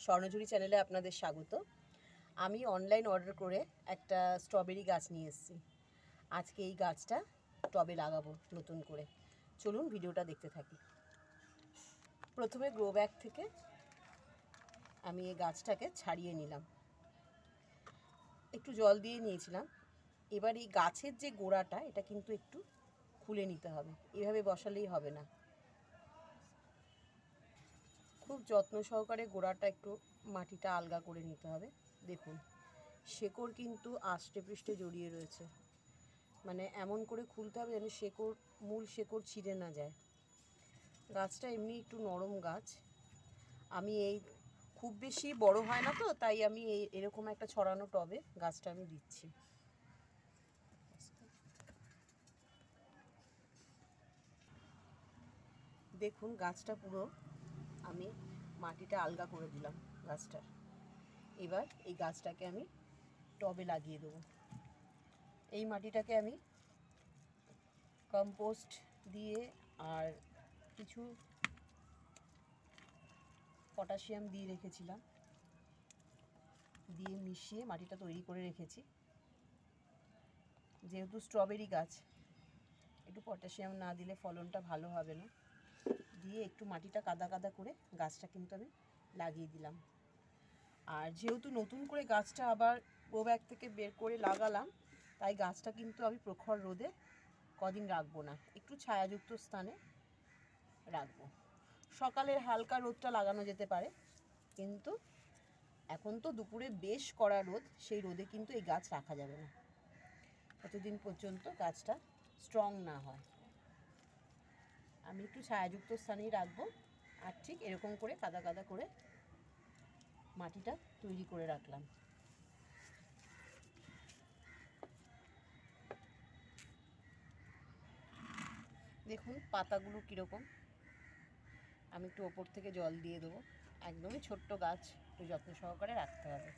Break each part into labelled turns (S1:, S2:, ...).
S1: স্বর্ণঝুরি চ্যানেলে আপনাদের স্বাগত। আমি অনলাইন অর্ডার করে একটা স্ট্রবেরি গাছ নিয়ে এসেছি। আজকে এই গাছটা টবে লাগাবো নতুন করে। চলুন ভিডিওটা দেখতে থাকি। প্রথমে গ্রো ব্যাগ থেকে আমি এই গাছটাকে ছাড়িয়ে নিলাম, একটু জল দিয়ে নিয়েছিলাম। এবার এই গাছের যে গোড়াটা, এটা কিন্তু একটু খুলে নিতে হবে, এভাবে বসালেই হবে না। খুব যত্ন সহকারে গোড়াটা একটু মাটিটা আলগা করে নিতে হবে। দেখুন, শেকড় কিন্তু আষ্টে পৃষ্ঠে জড়িয়ে রয়েছে, মানে এমন করে খুলতে হবে যেন মূল শেকড় ছিঁড়ে না যায়। গাছটা এমনি একটু নরম গাছ। আমি এই খুব বেশি বড় হয় না তো, তাই আমি এরকম একটা ছড়ানো টবে গাছটা আমি দিচ্ছি। দেখুন, গাছটা পুরো আমি মাটিটা আলগা করে দিলাম গাছটার। এবার এই গাছটাকে আমি টবে লাগিয়ে দেবো। এই মাটিটাকে আমি কম্পোস্ট দিয়ে আর কিছু পটাশিয়াম দিয়ে রেখেছিলাম, দিয়ে মিশিয়ে মাটিটা তৈরি করে রেখেছি। যেহেতু স্ট্রবেরি গাছ, একটু পটাশিয়াম না দিলে ফলনটা ভালো হবে না। দিয়ে একটু মাটিটা কাদা কাদা করে গাছটা কিন্তু আমি লাগিয়ে দিলাম। আর যেহেতু নতুন করে গাছটা আবার গ্রো ব্যাগ থেকে বের করে লাগালাম, তাই গাছটা কিন্তু আমি প্রখর রোদে কদিন রাখবো না, একটু ছায়াযুক্ত স্থানে রাখবো। সকালের হালকা রোদটা লাগানো যেতে পারে, কিন্তু এখন তো দুপুরে বেশ কড়া রোদ, সেই রোদে কিন্তু এই গাছ রাখা যাবে না ততদিন পর্যন্ত গাছটা স্ট্রং না হয়। আমি একটু ছায়াযুক্ত স্থানেই রাখবো। আর ঠিক এরকম করে কাদা কাদা করে মাটিটা তৈরি করে রাখলাম। দেখুন পাতাগুলো কীরকম। আমি একটু ওপর থেকে জল দিয়ে দেবো। একদমই ছোট্ট গাছ, একটু যত্ন সহকারে রাখতে হবে।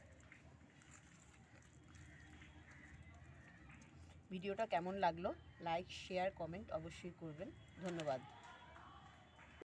S1: ভিডিওটা কেমন লাগলো লাইক, শেয়ার, কমেন্ট অবশ্যই করবেন। ধন্যবাদ।